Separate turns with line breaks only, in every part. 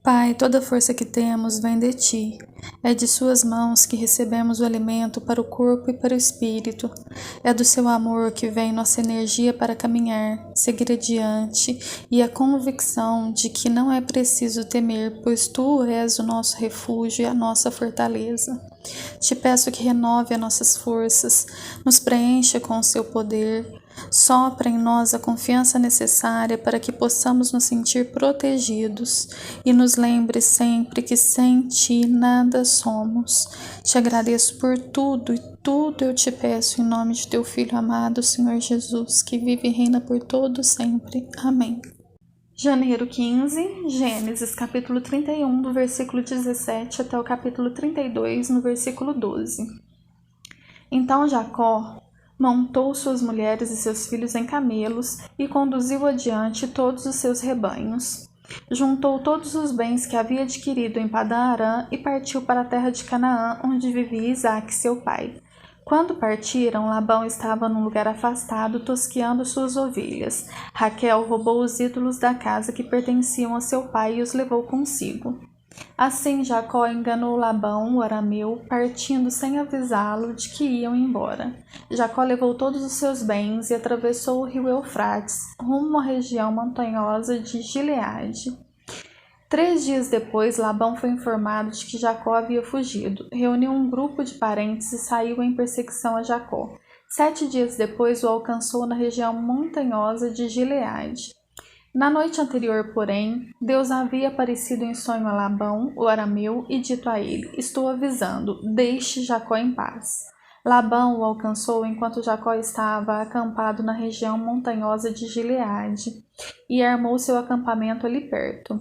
Pai, toda força que temos vem de Ti. É de Suas mãos que recebemos o alimento para o corpo e para o espírito. É do Seu amor que vem nossa energia para caminhar, seguir adiante e a convicção de que não é preciso temer, pois Tu és o nosso refúgio e a nossa fortaleza. Te peço que renove as nossas forças, nos preencha com o Seu poder, sopra em nós a confiança necessária para que possamos nos sentir protegidos e nos lembre sempre que sem Ti nada somos. Te agradeço por tudo e tudo eu te peço em nome de Teu Filho amado, Senhor Jesus, que vive e reina por todo sempre. Amém. Janeiro 15, Gênesis capítulo 31, do versículo 17 até o capítulo 32, no versículo 12. Então Jacó montou suas mulheres e seus filhos em camelos e conduziu adiante todos os seus rebanhos. Juntou todos os bens que havia adquirido em Padã-Arã e partiu para a terra de Canaã, onde vivia Isaque, seu pai. Quando partiram, Labão estava num lugar afastado, tosqueando suas ovelhas. Raquel roubou os ídolos da casa que pertenciam a seu pai e os levou consigo. Assim Jacó enganou Labão, o arameu, partindo sem avisá-lo de que iam embora. Jacó levou todos os seus bens e atravessou o rio Eufrates, rumo à região montanhosa de Gileade. 3 dias depois, Labão foi informado de que Jacó havia fugido. Reuniu um grupo de parentes e saiu em perseguição a Jacó. 7 dias depois, o alcançou na região montanhosa de Gileade. Na noite anterior, porém, Deus havia aparecido em sonho a Labão, o arameu, e dito a ele: Estou avisando, deixe Jacó em paz. Labão o alcançou enquanto Jacó estava acampado na região montanhosa de Gileade e armou seu acampamento ali perto.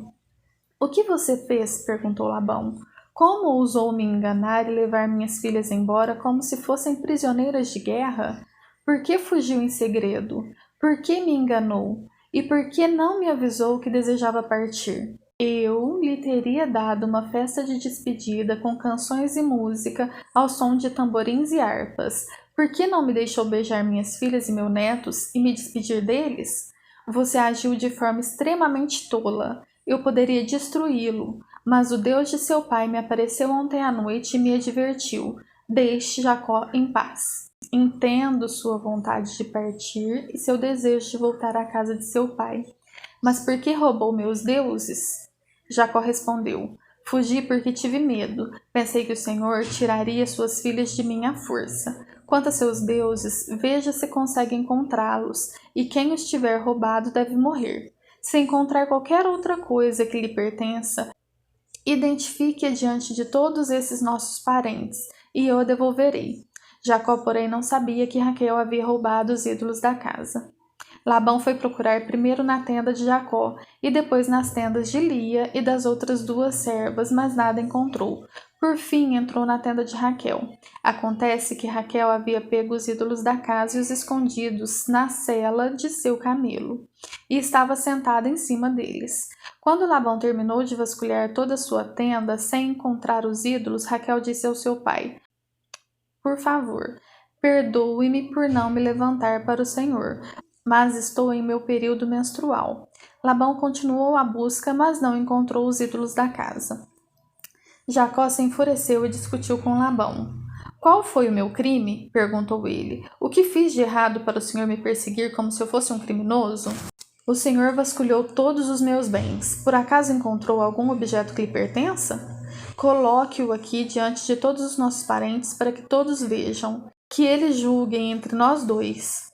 O que você fez? Perguntou Labão. Como ousou me enganar e levar minhas filhas embora como se fossem prisioneiras de guerra? Por que fugiu em segredo? Por que me enganou? E por que não me avisou que desejava partir? Eu lhe teria dado uma festa de despedida com canções e música ao som de tamborins e harpas. Por que não me deixou beijar minhas filhas e meus netos e me despedir deles? Você agiu de forma extremamente tola. Eu poderia destruí-lo, mas o Deus de seu pai me apareceu ontem à noite e me advertiu: deixe Jacó em paz. Entendo sua vontade de partir e seu desejo de voltar à casa de seu pai. Mas por que roubou meus deuses? Jacó respondeu: fugi porque tive medo. Pensei que o Senhor tiraria suas filhas de mim à força. Quanto a seus deuses, veja se consegue encontrá-los, e quem os tiver roubado deve morrer. Se encontrar qualquer outra coisa que lhe pertença, identifique-a diante de todos esses nossos parentes, e eu a devolverei. Jacó, porém, não sabia que Raquel havia roubado os ídolos da casa. Labão foi procurar primeiro na tenda de Jacó e depois nas tendas de Lia e das outras 2 servas, mas nada encontrou. Por fim, entrou na tenda de Raquel. Acontece que Raquel havia pego os ídolos da casa e os escondidos na sela de seu camelo, e estava sentada em cima deles. Quando Labão terminou de vasculhar toda a sua tenda, sem encontrar os ídolos, Raquel disse ao seu pai: Por favor, perdoe-me por não me levantar para o Senhor, mas estou em meu período menstrual. Labão continuou a busca, mas não encontrou os ídolos da casa. Jacó se enfureceu e discutiu com Labão. Qual foi o meu crime? Perguntou ele. O que fiz de errado para o Senhor me perseguir como se eu fosse um criminoso? O Senhor vasculhou todos os meus bens. Por acaso encontrou algum objeto que lhe pertença? Coloque-o aqui diante de todos os nossos parentes para que todos vejam, que eles julguem entre nós 2.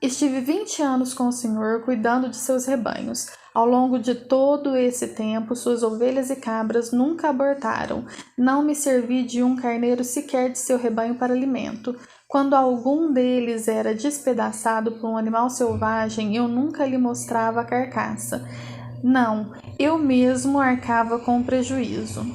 Estive 20 anos com o Senhor cuidando de seus rebanhos. Ao longo de todo esse tempo, suas ovelhas e cabras nunca abortaram. Não me servi de um carneiro sequer de seu rebanho para alimento. Quando algum deles era despedaçado por um animal selvagem, eu nunca lhe mostrava a carcaça. Não, eu mesmo arcava com o prejuízo.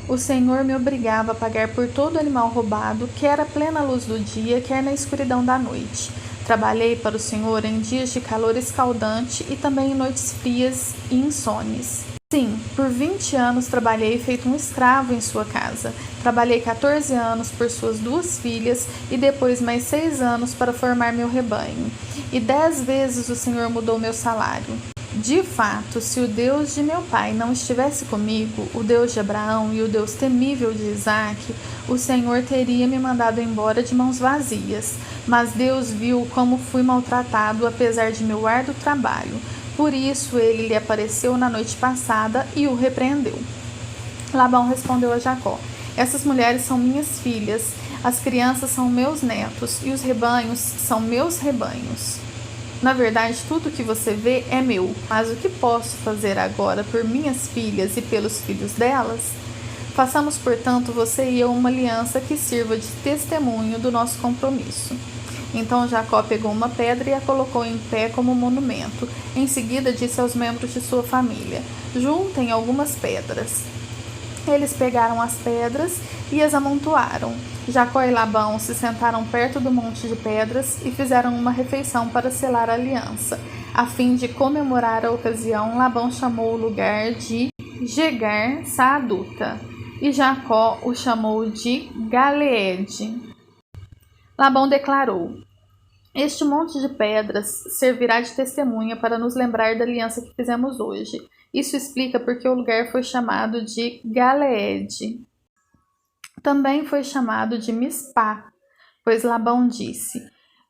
O Senhor me obrigava a pagar por todo animal roubado, quer à plena luz do dia, quer na escuridão da noite. Trabalhei para o Senhor em dias de calor escaldante e também em noites frias e insones. Sim, por 20 anos trabalhei feito um escravo em sua casa. Trabalhei 14 anos por suas 2 filhas e depois mais 6 anos para formar meu rebanho. E 10 vezes o Senhor mudou meu salário. De fato, se o Deus de meu pai não estivesse comigo, o Deus de Abraão e o Deus temível de Isaque, o Senhor teria me mandado embora de mãos vazias. Mas Deus viu como fui maltratado apesar de meu árduo trabalho. Por isso ele lhe apareceu na noite passada e o repreendeu. Labão respondeu a Jacó: essas mulheres são minhas filhas, as crianças são meus netos e os rebanhos são meus rebanhos. Na verdade, tudo que você vê é meu, mas o que posso fazer agora por minhas filhas e pelos filhos delas? Façamos, portanto, você e eu uma aliança que sirva de testemunho do nosso compromisso. Então Jacó pegou uma pedra e a colocou em pé como monumento. Em seguida disse aos membros de sua família: juntem algumas pedras. Eles pegaram as pedras e as amontoaram. Jacó e Labão se sentaram perto do monte de pedras e fizeram uma refeição para selar a aliança. A fim de comemorar a ocasião, Labão chamou o lugar de Jegar Saaduta e Jacó o chamou de Galeede. Labão declarou: este monte de pedras servirá de testemunha para nos lembrar da aliança que fizemos hoje. Isso explica porque o lugar foi chamado de Galeede. Também foi chamado de Mispá, pois Labão disse: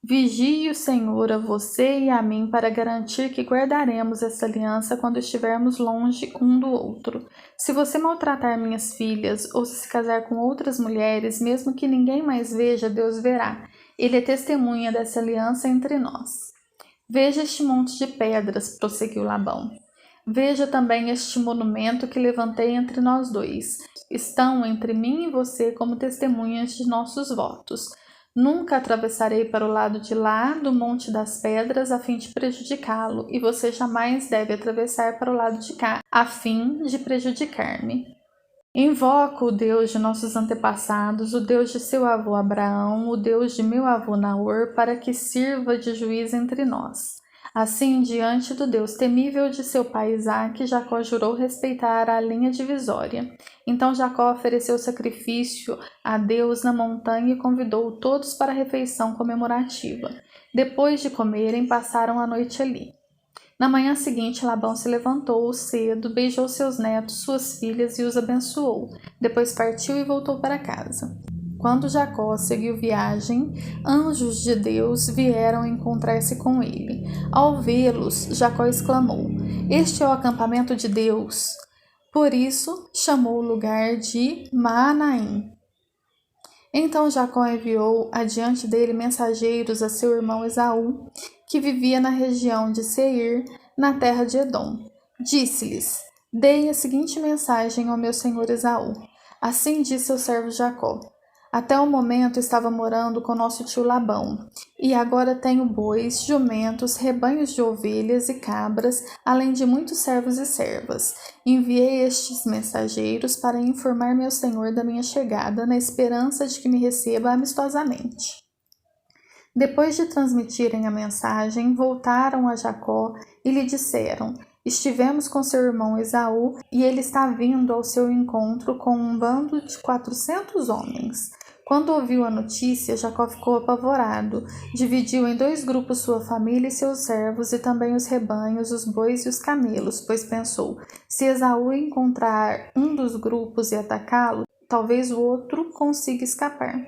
vigie o Senhor a você e a mim para garantir que guardaremos essa aliança quando estivermos longe um do outro. Se você maltratar minhas filhas ou se casar com outras mulheres, mesmo que ninguém mais veja, Deus verá. Ele é testemunha dessa aliança entre nós. Veja este monte de pedras, prosseguiu Labão. Veja também este monumento que levantei entre nós dois. Estão entre mim e você como testemunhas de nossos votos. Nunca atravessarei para o lado de lá do Monte das Pedras a fim de prejudicá-lo, e você jamais deve atravessar para o lado de cá a fim de prejudicar-me. Invoco o Deus de nossos antepassados, o Deus de seu avô Abraão, o Deus de meu avô Naor, para que sirva de juiz entre nós. Assim, diante do Deus temível de seu pai Isaque, Jacó jurou respeitar a linha divisória. Então Jacó ofereceu sacrifício a Deus na montanha e convidou todos para a refeição comemorativa. Depois de comerem, passaram a noite ali. Na manhã seguinte, Labão se levantou cedo, beijou seus netos, suas filhas e os abençoou. Depois partiu e voltou para casa. Quando Jacó seguiu viagem, anjos de Deus vieram encontrar-se com ele. Ao vê-los, Jacó exclamou: este é o acampamento de Deus. Por isso, chamou o lugar de Maanaim. Então Jacó enviou adiante dele mensageiros a seu irmão Esaú, que vivia na região de Seir, na terra de Edom. Disse-lhes: dei a seguinte mensagem ao meu senhor Esaú. Assim disse ao servo Jacó: até o momento estava morando com nosso tio Labão, e agora tenho bois, jumentos, rebanhos de ovelhas e cabras, além de muitos servos e servas. Enviei estes mensageiros para informar meu senhor da minha chegada, na esperança de que me receba amistosamente. Depois de transmitirem a mensagem, voltaram a Jacó e lhe disseram: estivemos com seu irmão Esaú, e ele está vindo ao seu encontro com um bando de 400 homens. Quando ouviu a notícia, Jacó ficou apavorado. Dividiu em 2 grupos sua família e seus servos, e também os rebanhos, os bois e os camelos, pois pensou: se Esaú encontrar um dos grupos e atacá-lo, talvez o outro consiga escapar.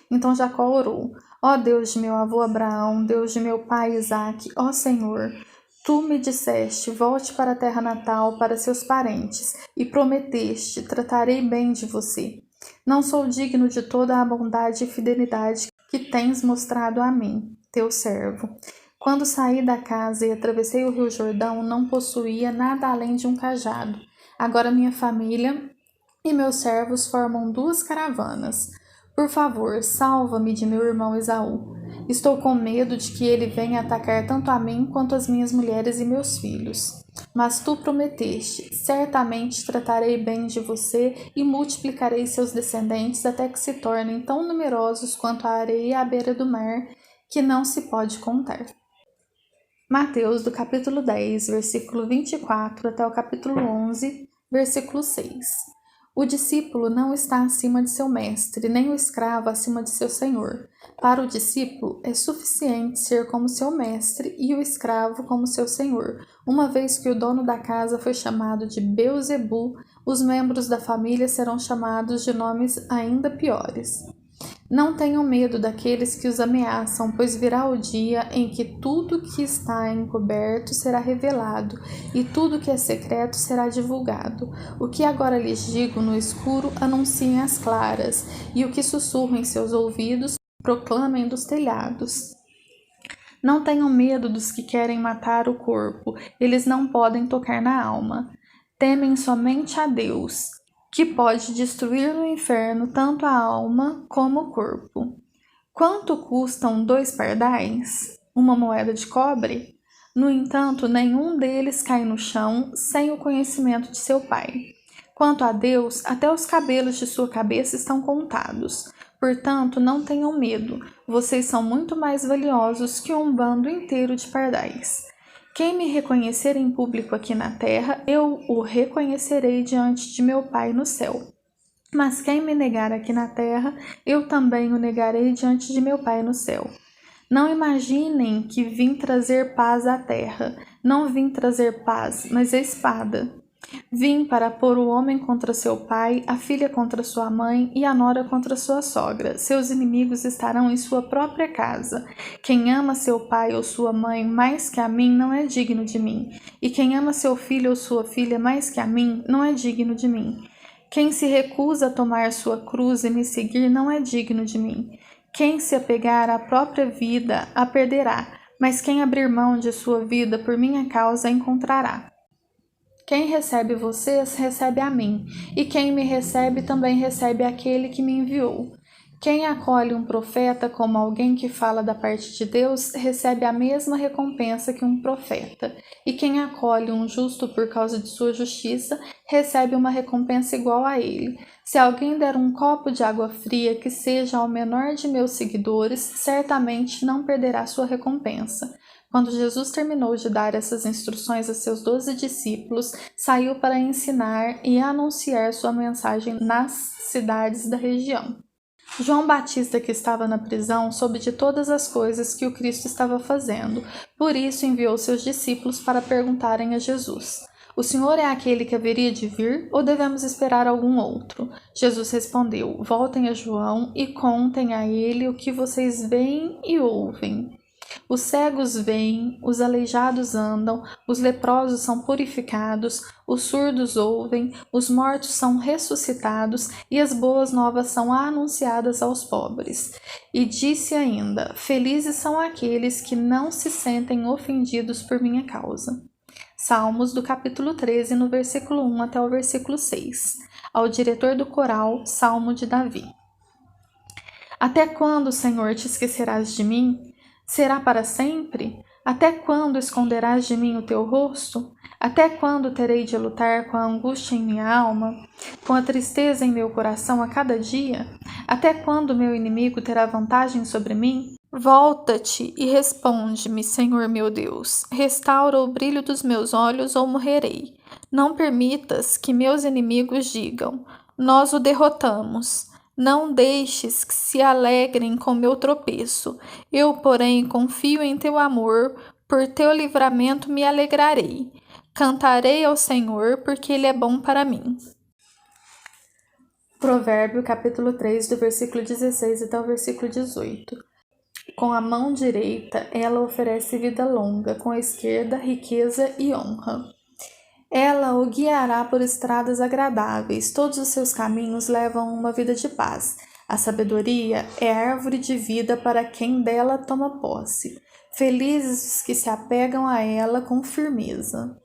Então Jacó orou: ó Deus de meu avô Abraão, Deus de meu pai Isaque, ó Senhor, tu me disseste: volte para a terra natal, para seus parentes, e prometeste: tratarei bem de você. Não sou digno de toda a bondade e fidelidade que tens mostrado a mim, teu servo. Quando saí da casa e atravessei o rio Jordão, não possuía nada além de um cajado. Agora minha família e meus servos formam 2 caravanas. Por favor, salva-me de meu irmão Esaú. Estou com medo de que ele venha atacar tanto a mim quanto as minhas mulheres e meus filhos. Mas tu prometeste: certamente tratarei bem de você e multiplicarei seus descendentes até que se tornem tão numerosos quanto a areia à beira do mar, que não se pode contar. Mateus, do capítulo 10, versículo 24 até o capítulo 11, versículo 6. O discípulo não está acima de seu mestre, nem o escravo acima de seu senhor. Para o discípulo é suficiente ser como seu mestre e o escravo como seu senhor. Uma vez que o dono da casa foi chamado de Beelzebu, os membros da família serão chamados de nomes ainda piores. Não tenham medo daqueles que os ameaçam, pois virá o dia em que tudo que está encoberto será revelado e tudo que é secreto será divulgado. O que agora lhes digo no escuro, anunciem às claras, e o que sussurro em seus ouvidos, proclamem dos telhados. Não tenham medo dos que querem matar o corpo, eles não podem tocar na alma. Temem somente a Deus, que pode destruir no inferno tanto a alma como o corpo. Quanto custam 2 pardais? Uma moeda de cobre? No entanto, nenhum deles cai no chão sem o conhecimento de seu Pai. Quanto a Deus, até os cabelos de sua cabeça estão contados. Portanto, não tenham medo, vocês são muito mais valiosos que um bando inteiro de pardais. Quem me reconhecer em público aqui na terra, eu o reconhecerei diante de meu Pai no céu. Mas quem me negar aqui na terra, eu também o negarei diante de meu Pai no céu. Não imaginem que vim trazer paz à terra. Não vim trazer paz, mas a espada. Vim para pôr o homem contra seu pai, a filha contra sua mãe e a nora contra sua sogra. Seus inimigos estarão em sua própria casa. Quem ama seu pai ou sua mãe mais que a mim não é digno de mim. E quem ama seu filho ou sua filha mais que a mim não é digno de mim. Quem se recusa a tomar sua cruz e me seguir não é digno de mim. Quem se apegar à própria vida a perderá, mas quem abrir mão de sua vida por minha causa a encontrará. Quem recebe vocês, recebe a mim, e quem me recebe também recebe aquele que me enviou. Quem acolhe um profeta como alguém que fala da parte de Deus, recebe a mesma recompensa que um profeta. E quem acolhe um justo por causa de sua justiça, recebe uma recompensa igual a ele. Se alguém der um copo de água fria que seja ao menor de meus seguidores, certamente não perderá sua recompensa. Quando Jesus terminou de dar essas instruções a seus 12 discípulos, saiu para ensinar e anunciar sua mensagem nas cidades da região. João Batista, que estava na prisão, soube de todas as coisas que o Cristo estava fazendo. Por isso enviou seus discípulos para perguntarem a Jesus: O Senhor é aquele que haveria de vir, ou devemos esperar algum outro? Jesus respondeu: Voltem a João e contem a ele o que vocês veem e ouvem. Os cegos veem, os aleijados andam, os leprosos são purificados, os surdos ouvem, os mortos são ressuscitados e as boas novas são anunciadas aos pobres. E disse ainda: Felizes são aqueles que não se sentem ofendidos por minha causa. Salmos do capítulo 13, no versículo 1 até o versículo 6. Ao diretor do coral, Salmo de Davi. Até quando, Senhor, te esquecerás de mim? Será para sempre? Até quando esconderás de mim o teu rosto? Até quando terei de lutar com a angústia em minha alma, com a tristeza em meu coração a cada dia? Até quando meu inimigo terá vantagem sobre mim? Volta-te e responde-me, Senhor meu Deus. Restaura o brilho dos meus olhos ou morrerei. Não permitas que meus inimigos digam: nós o derrotamos. Não deixes que se alegrem com meu tropeço. Eu, porém, confio em teu amor, por teu livramento me alegrarei. Cantarei ao Senhor, porque ele é bom para mim. Provérbio, capítulo 3, do versículo 16 até o versículo 18. Com a mão direita, ela oferece vida longa, com a esquerda, riqueza e honra. Ela o guiará por estradas agradáveis, todos os seus caminhos levam uma vida de paz. A sabedoria é árvore de vida para quem dela toma posse. Felizes os que se apegam a ela com firmeza.